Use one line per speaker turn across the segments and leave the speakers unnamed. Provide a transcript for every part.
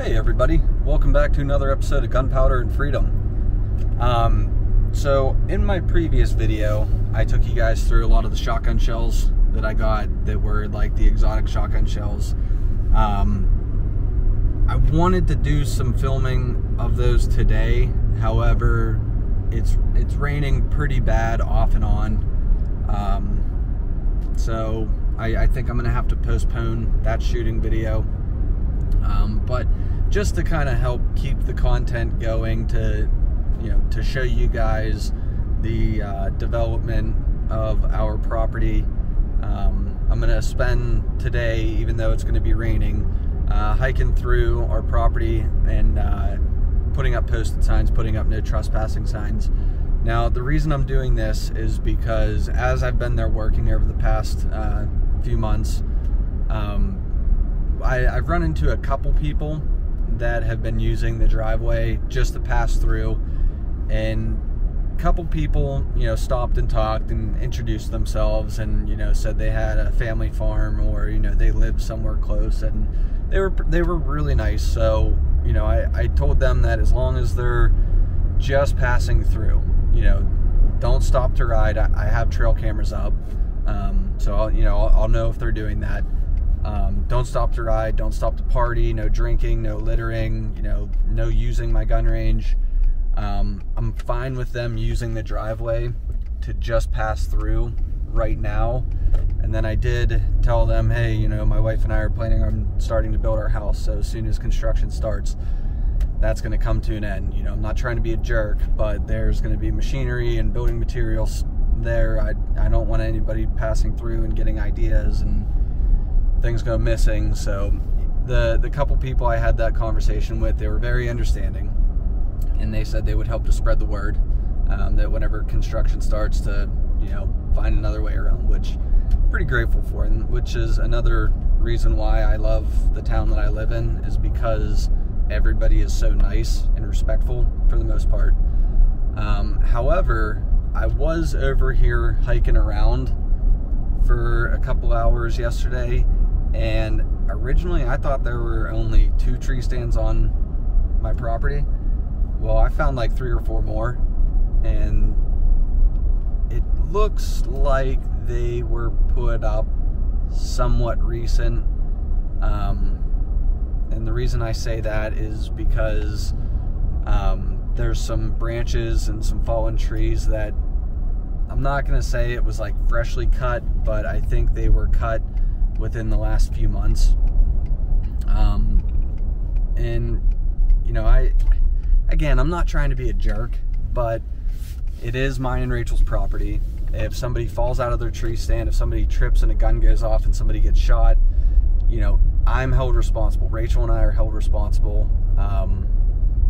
Hey everybody, welcome back to another episode of Gunpowder and Freedom. So in my previous video, I took you guys through a lot of the shotgun shells that I got that were like the exotic shotgun shells. I wanted to do some filming of those today, however, it's raining pretty bad off and on. So I think I'm gonna have to postpone that shooting video. But just to kind of help keep the content going, to show you guys the development of our property, I'm gonna spend today, even though it's going to be raining, hiking through our property and putting up posted signs, putting up no trespassing signs. Now, the reason I'm doing this is because as I've been there working over the past few months, I've run into a couple people that have been using the driveway just to pass through, and a couple people, stopped and talked and introduced themselves and, said they had a family farm or, they lived somewhere close, and they were really nice. So, I told them that as long as they're just passing through, don't stop to ride. I have trail cameras up, so I'll know if they're doing that. Don't stop to ride, don't stop to party, no drinking, no littering, no using my gun range. I'm fine with them using the driveway to just pass through right now. And then I did tell them, hey, my wife and I are planning on starting to build our house, so as soon as construction starts, that's going to come to an end. I'm not trying to be a jerk, but there's going to be machinery and building materials there. I don't want anybody passing through and getting ideas and things go missing. So the couple people I had that conversation with, they were very understanding, and they said they would help to spread the word, that whenever construction starts, to find another way around, which I'm pretty grateful for, and which is another reason why I love the town that I live in, is because everybody is so nice and respectful for the most part. However, I was over here hiking around for a couple hours yesterday, and originally I thought there were only 2 tree stands on my property. Well, I found like 3 or 4 more, and it looks like they were put up somewhat recent. And the reason I say that is because there's some branches and some fallen trees that I'm not going to say it was like freshly cut, but I think they were cut within the last few months. And I'm not trying to be a jerk, but it is mine and Rachel's property. If somebody falls out of their tree stand, if somebody trips and a gun goes off and somebody gets shot, I'm held responsible. Rachel and I are held responsible.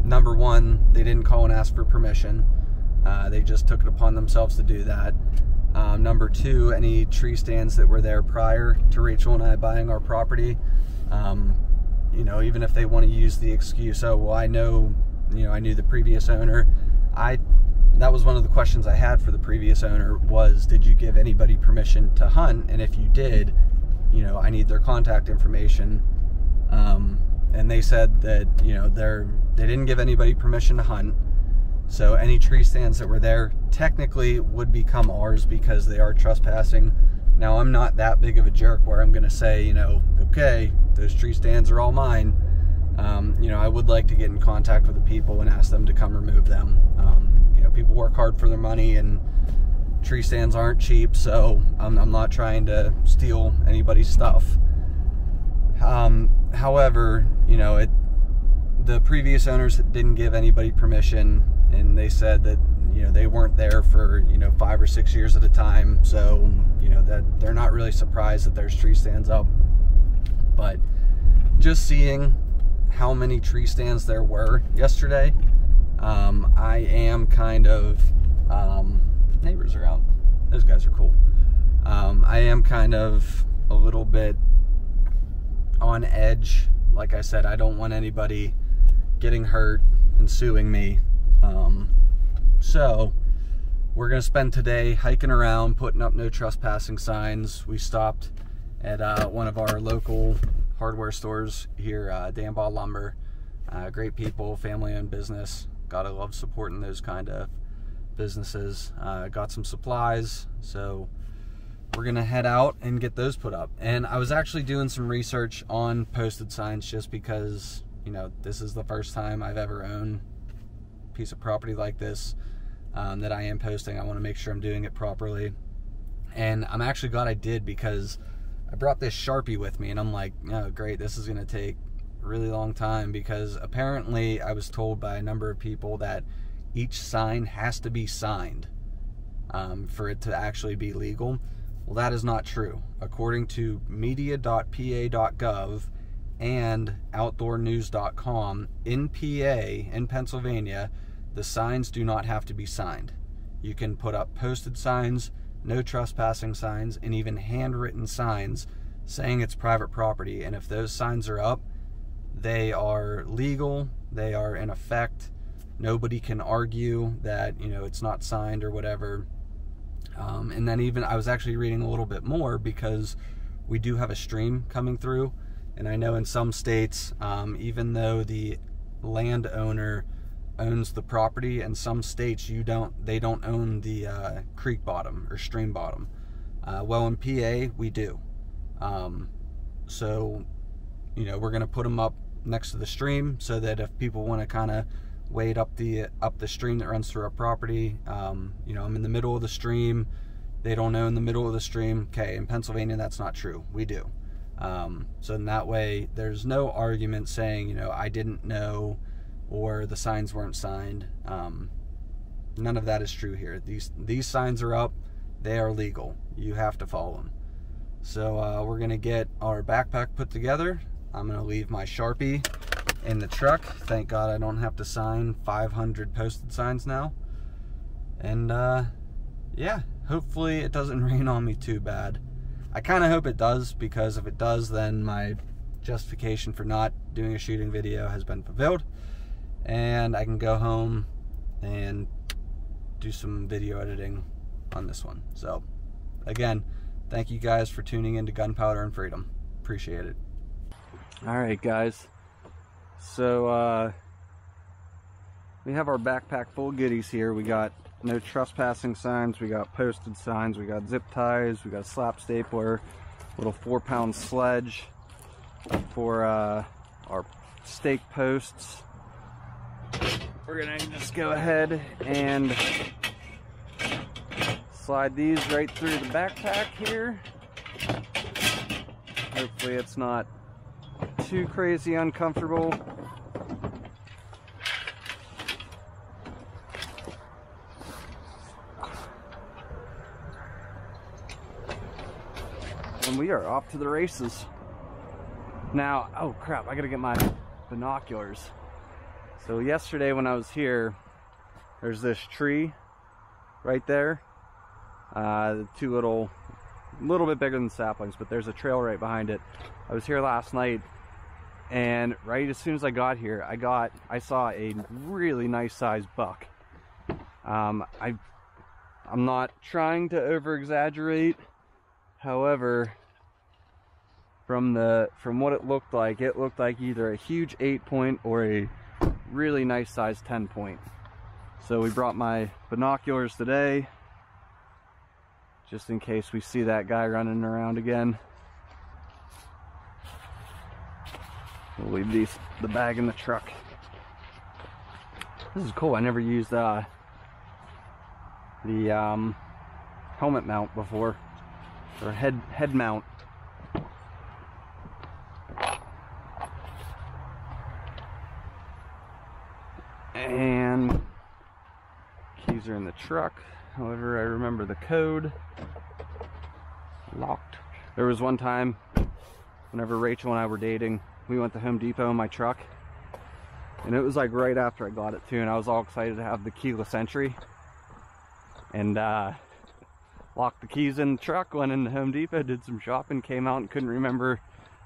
Number one, they didn't call and ask for permission. They just took it upon themselves to do that. Number two, any tree stands that were there prior to Rachel and I buying our property, even if they want to use the excuse, oh, well, I knew the previous owner. That was one of the questions I had for the previous owner was, did you give anybody permission to hunt? And if you did, I need their contact information. And they said that, they didn't give anybody permission to hunt. So any tree stands that were there technically would become ours because they are trespassing. Now, I'm not that big of a jerk where I'm going to say, okay, those tree stands are all mine. I would like to get in contact with the people and ask them to come remove them. People work hard for their money, and tree stands aren't cheap, so I'm not trying to steal anybody's stuff. However, the previous owners didn't give anybody permission, and they said that they weren't there for 5 or 6 years at a time, so that they're not really surprised that there's tree stands up. But just seeing how many tree stands there were yesterday, I am kind of neighbors are out. Those guys are cool. I am kind of a little bit on edge. Like I said, I don't want anybody getting hurt and suing me. So we're gonna spend today hiking around, putting up no trespassing signs. We stopped at one of our local hardware stores here, Danbaugh Lumber. Great people, family-owned business. Gotta love supporting those kind of businesses. Got some supplies, so we're gonna head out and get those put up. And I was actually doing some research on posted signs just because, you know, this is the first time I've ever owned a piece of property like this that I am posting. I want to make sure I'm doing it properly. And I'm actually glad I did, because I brought this Sharpie with me, and I'm like, oh great, this is gonna take a really long time, because apparently I was told by a number of people that each sign has to be signed for it to actually be legal. Well, that is not true. According to media.pa.gov and outdoornews.com, in PA, in Pennsylvania, the signs do not have to be signed. You can put up posted signs, no trespassing signs, and even handwritten signs saying it's private property. And if those signs are up, they are legal, they are in effect. Nobody can argue that, you know, it's not signed or whatever. And then even I was actually reading a little bit more, because we do have a stream coming through, and I know in some states, even though the landowner owns the property, in some states they don't own the creek bottom or stream bottom. Well, in PA we do. So, you know, we're gonna put them up next to the stream so that if people want to kind of wade up the stream that runs through our property, you know, I'm in the middle of the stream, they don't own the middle of the stream. Okay, in Pennsylvania that's not true, we do. So in that way there's no argument saying, you know, I didn't know or the signs weren't signed. None of that is true here. These signs are up, they are legal, you have to follow them. So we're gonna get our backpack put together. I'm gonna leave my Sharpie in the truck. Thank God I don't have to sign 500 posted signs now. And yeah, hopefully it doesn't rain on me too bad. I kind of hope it does, because if it does, then my justification for not doing a shooting video has been fulfilled, and I can go home and do some video editing on this one. So again, thank you guys for tuning in to Gunpowder and Freedom. Appreciate it. All right, guys. So we have our backpack full of goodies here. We got no trespassing signs, we got posted signs, we got zip ties, we got a slap stapler, little 4-pound sledge for our stake posts. We're gonna just go ahead and slide these right through the backpack here. Hopefully it's not too crazy uncomfortable. And we are off to the races. Now, oh crap, I gotta get my binoculars. So yesterday when I was here, there's this tree right there. The two little bit bigger than saplings, but there's a trail right behind it. I was here last night, and right as soon as I got here, I saw a really nice sized buck. I'm not trying to over exaggerate. However, from what it looked like either a huge 8-point or a really nice size 10-point. So we brought my binoculars today, just in case we see that guy running around again. We'll leave the bag in the truck. This is cool. I never used the helmet mount before, or head mount. And keys are in the truck. However, I remember the code. Locked. There was one time whenever Rachel and I were dating, we went to Home Depot in my truck, and it was like right after I got it too, and I was all excited to have the keyless entry, and locked the keys in the truck, went into Home Depot, did some shopping, came out and couldn't remember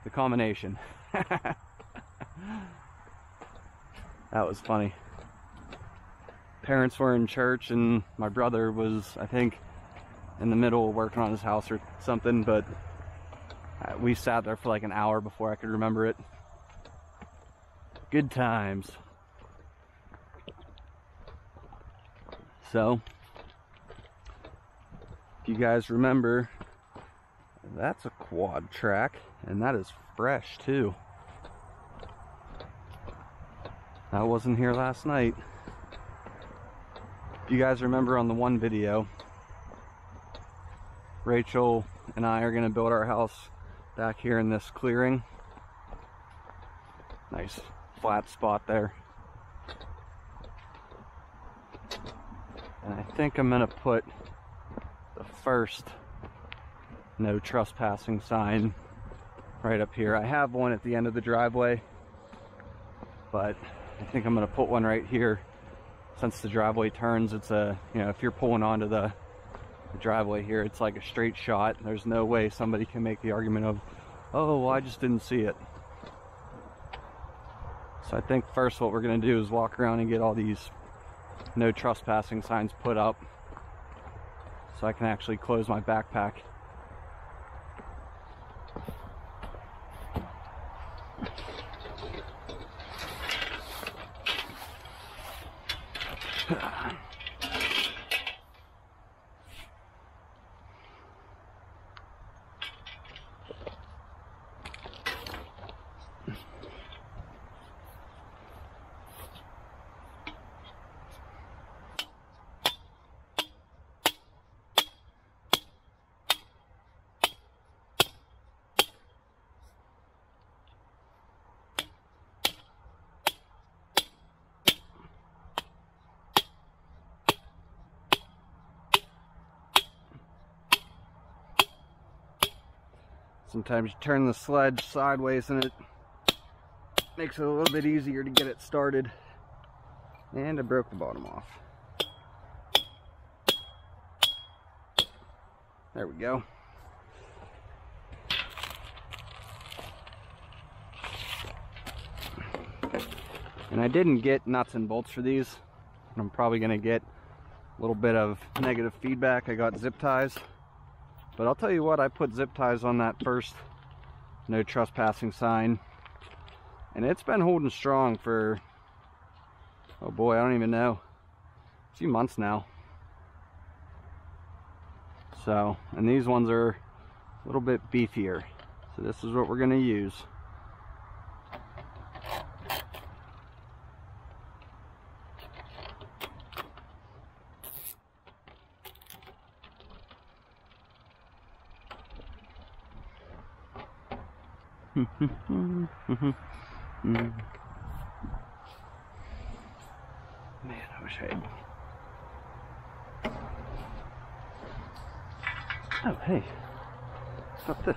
the combination. That was funny. Parents were in church and my brother was, I think, in the middle working on his house or something, but we sat there for like an hour before I could remember it.
Good times. So, if you guys remember, that's a quad track, and that is fresh too. I wasn't here last night. If you guys remember on the one video, Rachel and I are gonna build our house back here in this clearing. Nice flat spot there. And I think I'm gonna put the first no trespassing sign right up here. I have one at the end of the driveway, but I think I'm gonna put one right here. Since the driveway turns, it's a, you know, if you're pulling onto the driveway here, it's like a straight shot. There's no way somebody can make the argument of, oh, well, I just didn't see it. So I think first what we're gonna do is walk around and get all these no trespassing signs put up so I can actually close my backpack. Sometimes you turn the sledge sideways and it makes it a little bit easier to get it started. And I broke the bottom off. There we go. And I didn't get nuts and bolts for these. I'm probably going to get a little bit of negative feedback. I got zip ties. But I'll tell you what, I put zip ties on that first no trespassing sign, and it's been holding strong for, oh boy, I don't even know, a few months now. So, and these ones are a little bit beefier, so this is what we're going to use. Man, I wish I had. Oh, hey, what's this?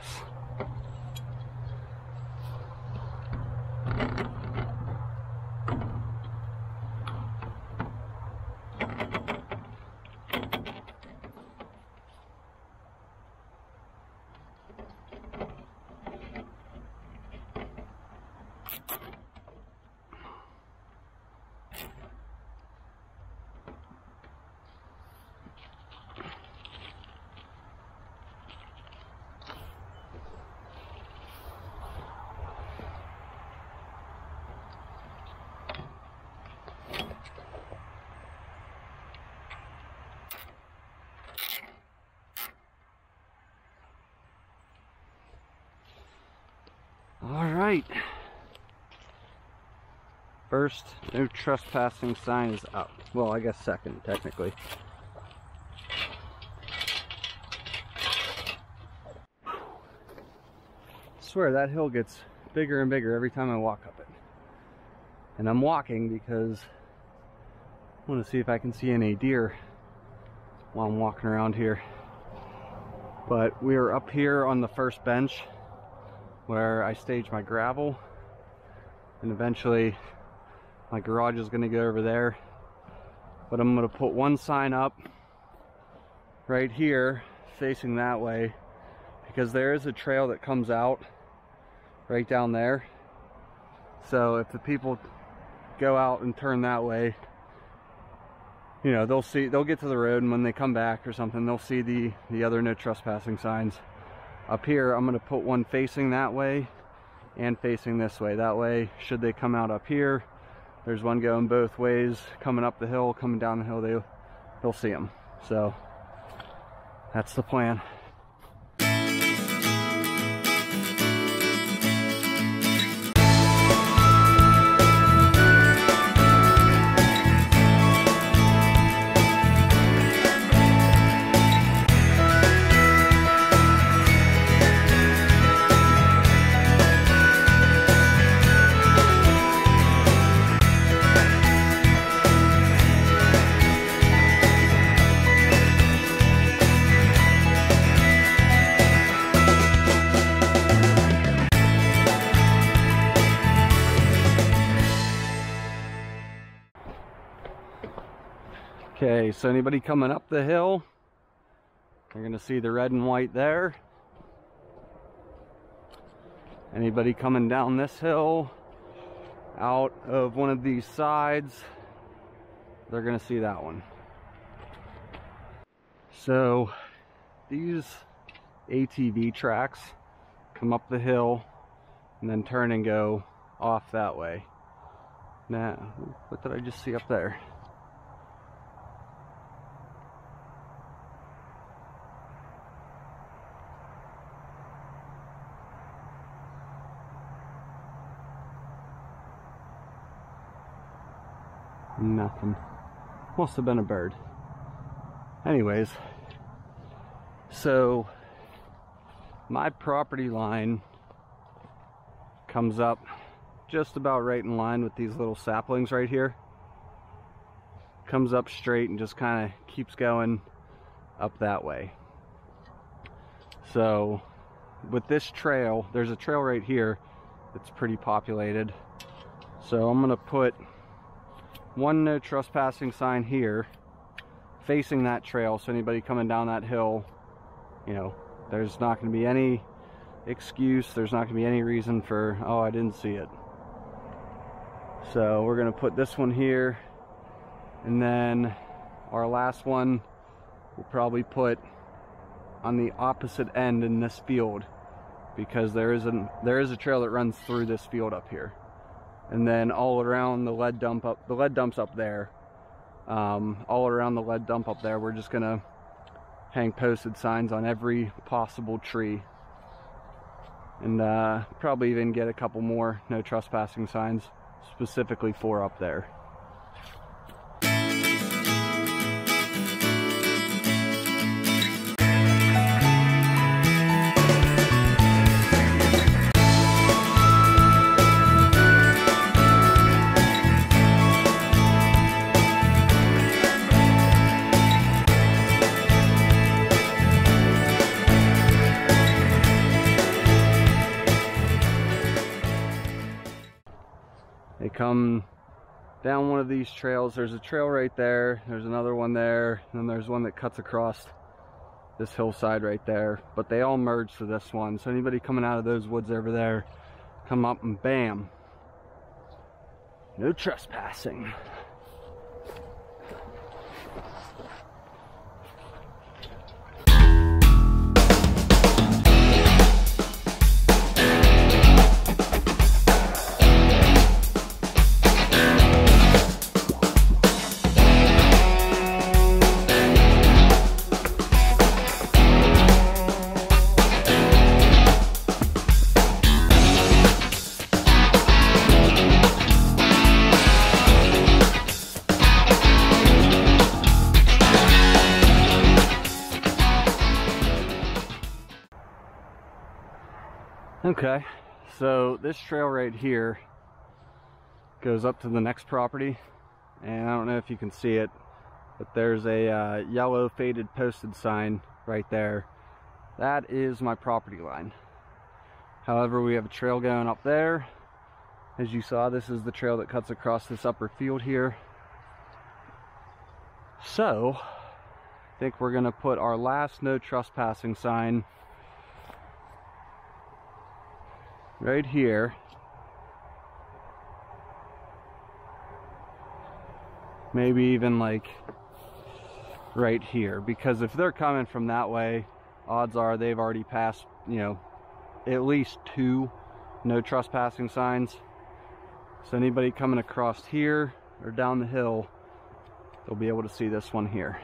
All right, first no trespassing sign is up. Well, I guess second, technically. I swear that hill gets bigger and bigger every time I walk up it. And I'm walking because I want to see if I can see any deer while I'm walking around here. But we are up here on the first bench where I stage my gravel, and eventually my garage is going to go over there. But I'm going to put one sign up right here facing that way, because there is a trail that comes out right down there. So if the people go out and turn that way, you know, they'll get to the road, and when they come back or something, they'll see the other no trespassing signs. Up here, I'm going to put one facing that way and facing this way. That way, should they come out up here, there's one going both ways, coming up the hill, coming down the hill, they'll see them. So that's the plan. Okay, so anybody coming up the hill, you're going to see the red and white there. Anybody coming down this hill, out of one of these sides, they're going to see that one. So these ATV tracks come up the hill and then turn and go off that way. Now, what did I just see up there? Nothing. Must have been a bird. Anyways, so my property line comes up just about right in line with these little saplings right here. Comes up straight and just kind of keeps going up that way. So with this trail, there's a trail right here that's pretty populated. So I'm gonna put one no trespassing sign here facing that trail, so anybody coming down that hill, you know, there's not going to be any excuse, there's not going to be any reason for, oh, I didn't see it. So we're going to put this one here, and then our last one we'll probably put on the opposite end in this field, because there is a trail that runs through this field up here. And then all around the lead dump's up there. All around the lead dump up there, we're just gonna hang posted signs on every possible tree. And probably even get a couple more no trespassing signs specifically for up there. They come down one of these trails. There's a trail right there, there's another one there, and then there's one that cuts across this hillside right there, but they all merge to this one. So anybody coming out of those woods over there, come up and bam, no trespassing. Okay, so this trail right here goes up to the next property, and I don't know if you can see it, but there's a yellow faded posted sign right there. That is my property line. However, we have a trail going up there. As you saw, this is the trail that cuts across this upper field here. So I think we're gonna put our last no trespassing sign right here. Maybe even like right here, because if they're coming from that way, odds are they've already passed, you know, at least two no trespassing signs. So anybody coming across here or down the hill, they'll be able to see this one here.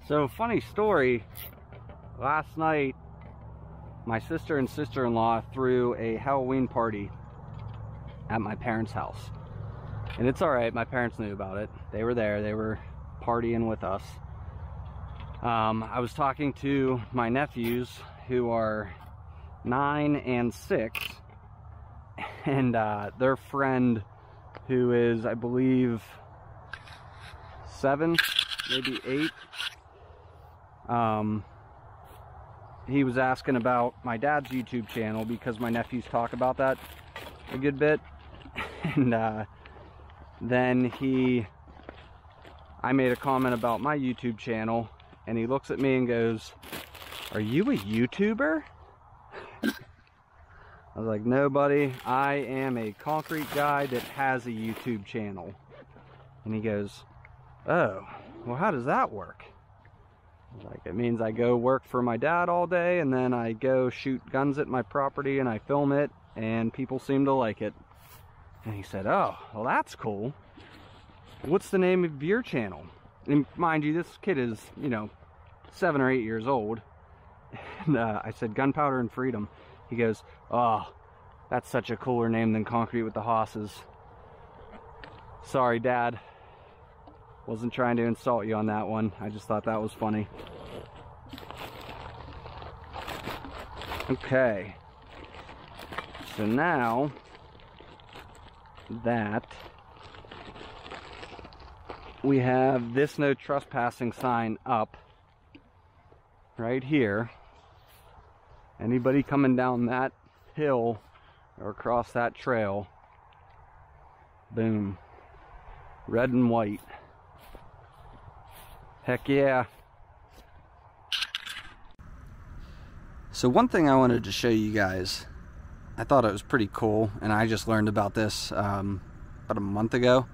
So, funny story, last night my sister and sister-in-law threw a Halloween party at my parents' house. And it's alright, my parents knew about it. They were there, they were partying with us. I was talking to my nephews who are 9 and 6, and their friend who is, I believe, 7, maybe 8. He was asking about my dad's YouTube channel because my nephews talk about that a good bit. And then I made a comment about my YouTube channel, and he looks at me and goes, "Are you a YouTuber?" I was like, "No, buddy, I am a concrete guy that has a YouTube channel." And he goes, "Oh, well, how does that work?" Like, it means I go work for my dad all day, and then I go shoot guns at my property and I film it, and people seem to like it. And he said, "Oh, well, that's cool. What's the name of your channel?" And mind you, this kid is, 7 or 8 years old. And I said, "Gunpowder and Freedom." He goes, "Oh, that's such a cooler name than Concrete with the Hosses." Sorry, Dad. Wasn't trying to insult you on that one. I just thought that was funny. Okay. So now that we have this no trespassing sign up right here, anybody coming down that hill or across that trail, boom, red and white. Heck yeah. So one thing I wanted to show you guys, I thought it was pretty cool, and I just learned about this about a month ago.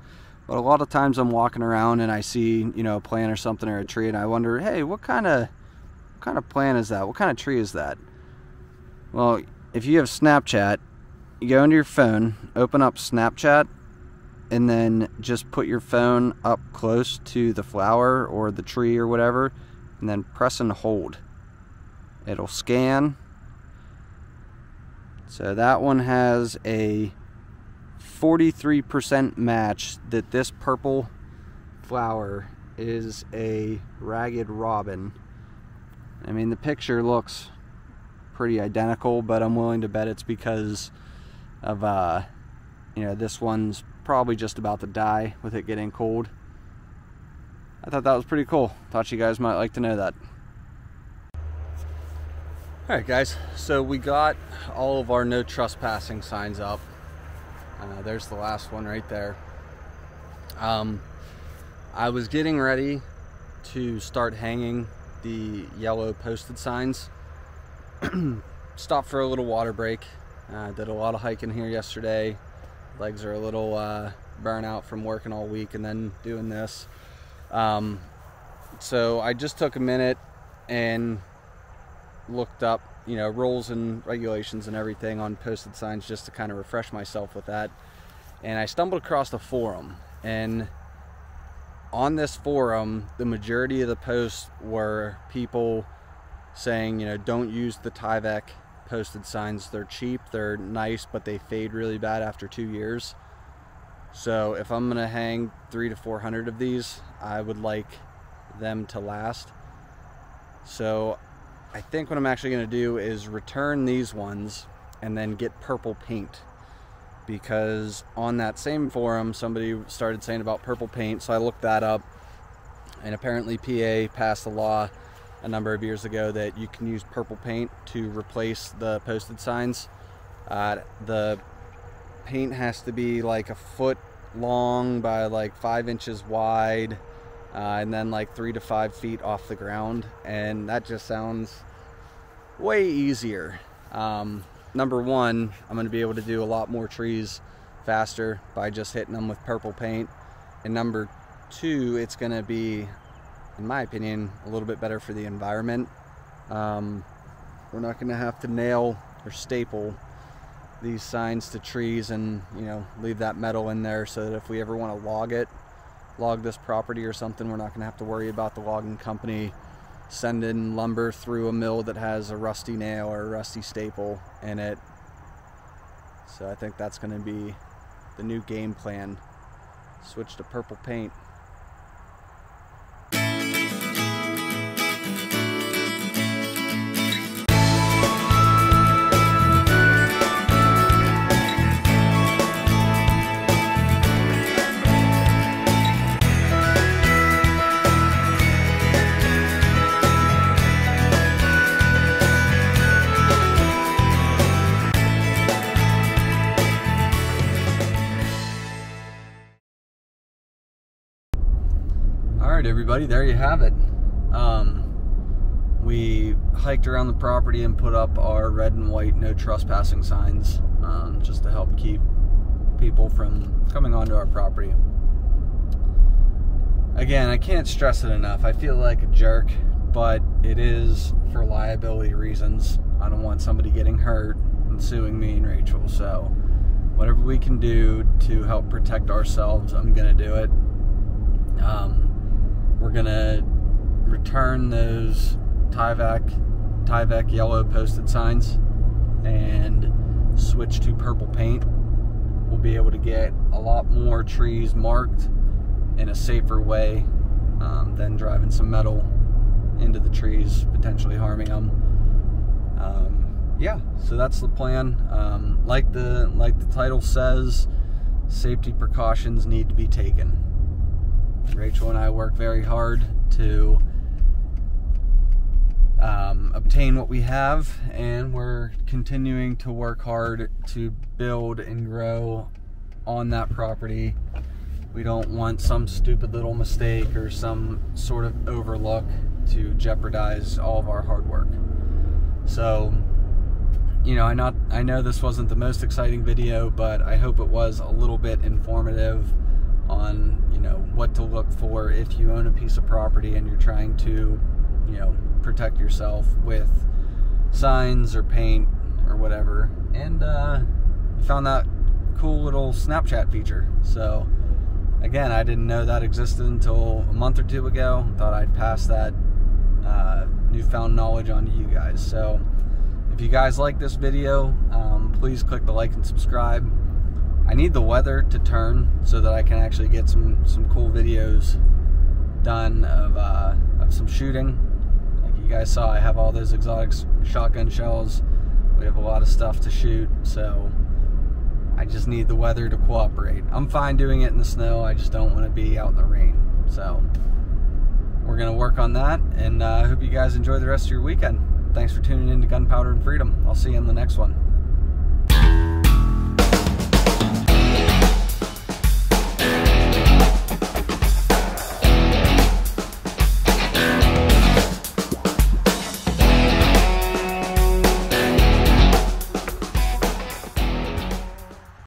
But a lot of times I'm walking around and I see, a plant or something or a tree, and I wonder, hey, what kind of plant is that? What kind of tree is that? Well, if you have Snapchat, you go into your phone, open up Snapchat, and then just put your phone up close to the flower or the tree or whatever, and then press and hold. It'll scan. So that one has a 43% match that this purple flower is a ragged robin. I mean, the picture looks pretty identical, but I'm willing to bet it's because of this one's probably just about to die with it getting cold. I thought that was pretty cool. Thought you guys might like to know that. Alright guys, so we got all of our no trespassing signs up. There's the last one right there. I was getting ready to start hanging the yellow posted signs stopped for a little water break. Did a lot of hiking here yesterday. Legs are a little burnout from working all week and then doing this. So I just took a minute and looked up, rules and regulations and everything on posted signs just to kind of refresh myself with that. And I stumbled across a forum, and on this forum, the majority of the posts were people saying, don't use the Tyvek posted signs. They're cheap, they're nice, but they fade really bad after 2 years. So if I'm gonna hang 300 to 400 of these, I would like them to last. So I think what I'm actually gonna do is return these ones and then get purple paint, because on that same forum somebody started saying about purple paint. So I looked that up, and apparently PA passed a law a number of years ago that you can use purple paint to replace the posted signs. The paint has to be like a foot long by like 5 inches wide, and then like 3 to 5 feet off the ground, and that just sounds way easier. Number one, I'm going to be able to do a lot more trees faster by just hitting them with purple paint, and number two, it's going to be, in my opinion, a little bit better for the environment. We're not going to have to nail or staple these signs to trees and leave that metal in there, so that if we ever want to log this property or something, we're not going to have to worry about the logging company sending lumber through a mill that has a rusty nail or a rusty staple in it. So I think that's going to be the new game plan. Switch to purple paint.
Alright everybody, there you have it. We hiked around the property and put up our red and white no trespassing signs, just to help keep people from coming onto our property. Again, I can't stress it enough. I feel like a jerk, but it is for liability reasons. I don't want somebody getting hurt and suing me and Rachel, so whatever we can do to help protect ourselves, I'm gonna do it. We're gonna return those Tyvek yellow posted signs and switch to purple paint. We'll be able to get a lot more trees marked in a safer way than driving some metal into the trees, potentially harming them. Yeah, so that's the plan. Like the title says, safety precautions need to be taken. Rachel and I work very hard to obtain what we have, and we're continuing to work hard to build and grow on that property. We don't want some stupid little mistake or some sort of overlook to jeopardize all of our hard work. So, I know this wasn't the most exciting video, but I hope it was a little bit informative on what to look for if you own a piece of property and you're trying to protect yourself with signs or paint or whatever. And we found that cool little Snapchat feature. So again, I didn't know that existed until a month or two ago. Thought I'd pass that newfound knowledge on to you guys. So if you guys like this video, please click the like and subscribe. I need the weather to turn so that I can actually get some cool videos done of some shooting. Like you guys saw, I have all those exotic shotgun shells. We have a lot of stuff to shoot, so I just need the weather to cooperate. I'm fine doing it in the snow, I just don't want to be out in the rain. So we're going to work on that, and I hope you guys enjoy the rest of your weekend. Thanks for tuning in to Gunpowder and Freedom. I'll see you in the next one.